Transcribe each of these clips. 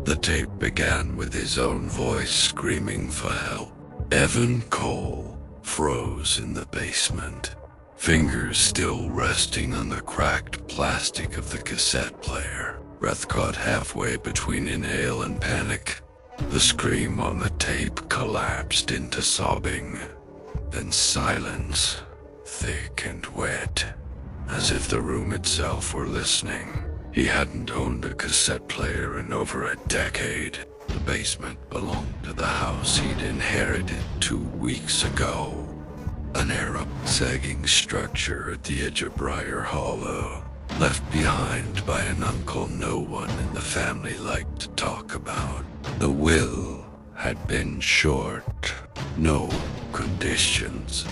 The tape began with his own voice screaming for help. Evan Cole froze in the basement, fingers still resting on the cracked plastic of the cassette player, breath caught halfway between inhale and panic. The scream on the tape collapsed into sobbing, then silence, thick and wet, as if the room itself were listening. He hadn't owned a cassette player in over a decade. The basement belonged to the house he'd inherited 2 weeks ago. An Arab sagging structure at the edge of Briar Hollow, left behind by an uncle no one in the family liked to talk about. The will had been short. No conditions.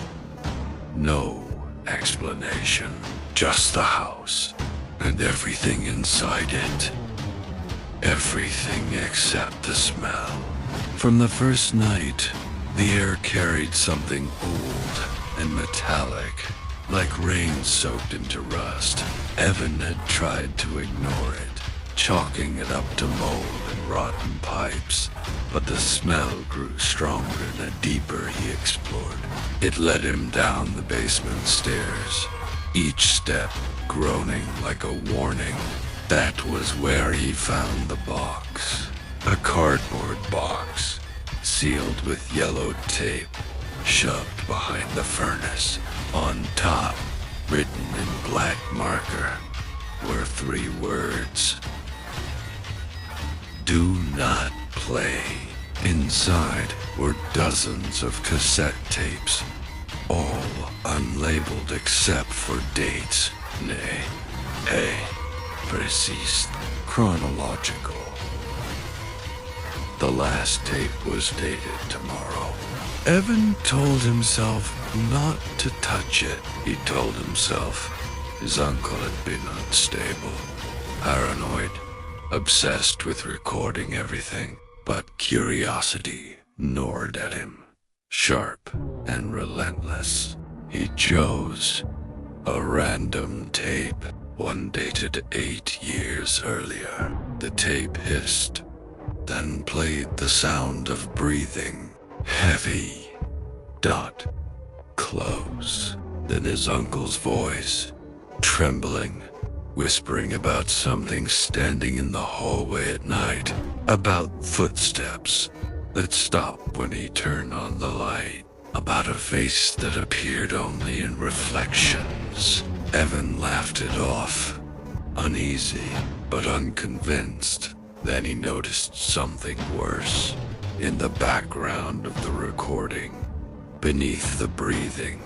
No explanation. Just the house and everything inside it. Everything except the smell. From the first night, the air carried something old and metallic, like rain soaked into rust. Evan had tried to ignore it, chalking it up to mold and rotten pipes, but the smell grew stronger the deeper he explored. It led him down the basement stairs, each step groaning like a warning. That was where he found the box. A cardboard box, sealed with yellow tape, shoved behind the furnace. On top, written in black marker, were 3 words. Do not play. Inside were dozens of cassette tapes, all unlabeled except for dates. Nay, precise, chronological. The last tape was dated tomorrow. Evan told himself not to touch it. He told himself his uncle had been unstable, paranoid, obsessed with recording everything. But curiosity gnawed at him, sharp and relentless. He chose a random tape, one dated 8 years earlier. The tape hissed, then played the sound of breathing, heavy, close. Then his uncle's voice, trembling, whispering about something standing in the hallway at night, about footsteps that stopped when he turned on the light, about a face that appeared only in reflections. Evan laughed it off, uneasy but unconvinced. Then he noticed something worse. In the background of the recording, beneath the breathing,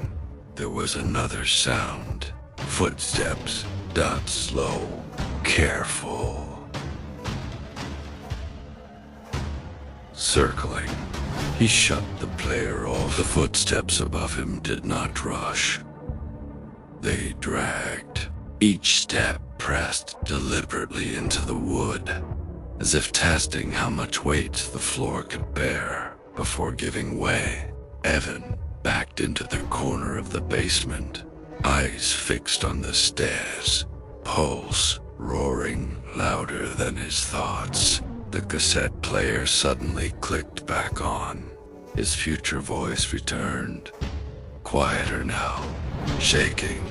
there was another sound. Footsteps, slow, careful. Circling, he shut the player off. The footsteps above him did not rush. They dragged. Each step pressed deliberately into the wood, as if testing how much weight the floor could bear before giving way. Evan backed into the corner of the basement, eyes fixed on the stairs, pulse roaring louder than his thoughts. The cassette player suddenly clicked back on. His future voice returned, quieter now, shaking.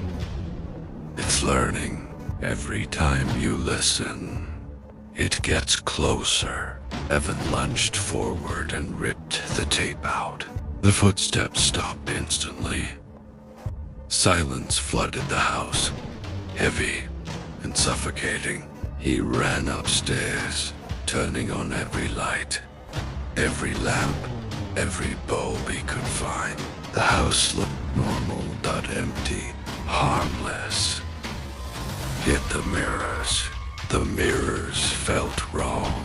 It's learning. Every time you listen, it gets closer. Evan lunged forward and ripped the tape out. The footsteps stopped instantly. Silence flooded the house, heavy and suffocating. He ran upstairs, turning on every light, every lamp, every bulb he could find. The house looked normal but empty, harmless. Yet the mirrors felt wrong.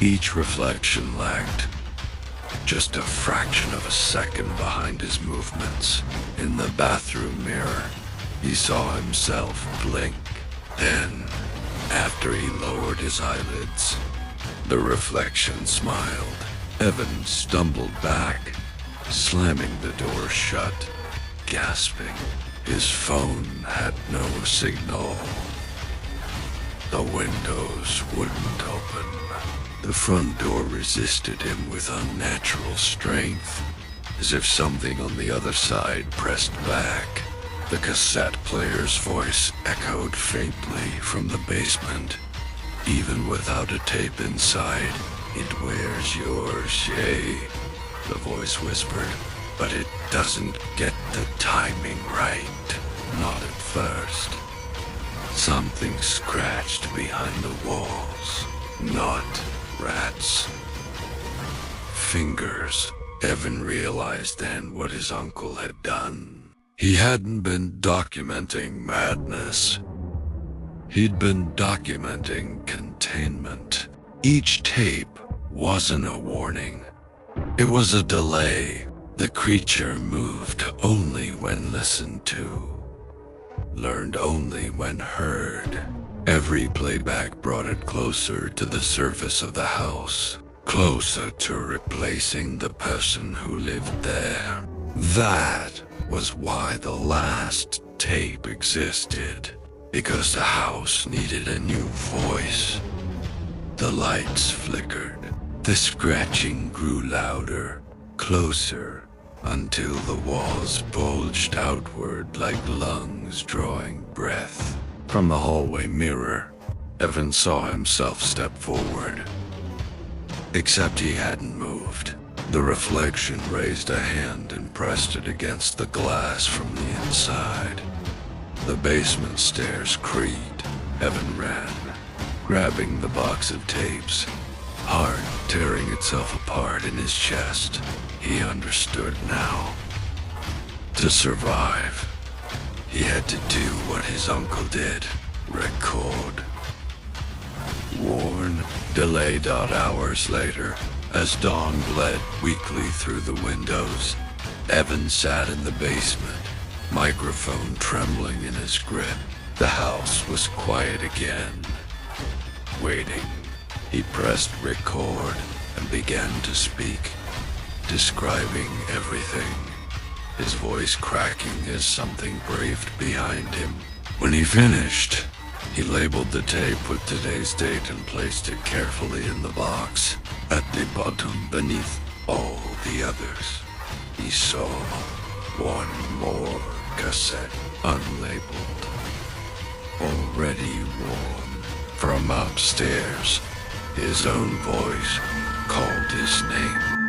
Each reflection lagged just a fraction of a second behind his movements. In the bathroom mirror, he saw himself blink. Then, after he lowered his eyelids, the reflection smiled. Evan stumbled back, slamming the door shut, gasping. His phone had no signal. The windows wouldn't open. The front door resisted him with unnatural strength, as if something on the other side pressed back. The cassette player's voice echoed faintly from the basement. Even without a tape inside, it wears your shade, the voice whispered. But it doesn't get the timing right. Not at first. Something scratched behind the walls. Not rats. Fingers. Evan realized then what his uncle had done. He hadn't been documenting madness. He'd been documenting containment. Each tape wasn't a warning. It was a delay. The creature moved only when listened to, learned only when heard. Every playback brought it closer to the surface of the house, closer to replacing the person who lived there. That was why the last tape existed, because the house needed a new voice. The lights flickered. The scratching grew louder, closer, until the walls bulged outward like lungs drawing breath. From the hallway mirror, Evan saw himself step forward. Except he hadn't moved. The reflection raised a hand and pressed it against the glass from the inside. The basement stairs creaked. Evan ran, grabbing the box of tapes, heart tearing itself apart in his chest. He understood now. To survive, he had to do what his uncle did, record. Worn, delayed out hours later, as dawn bled weakly through the windows, Evan sat in the basement, microphone trembling in his grip. The house was quiet again. Waiting, he pressed record and began to speak, describing everything, his voice cracking as something braved behind him. When he finished, he labeled the tape with today's date and placed it carefully in the box. At the bottom, beneath all the others, he saw one more cassette, unlabeled, already worn. From upstairs, his own voice called his name.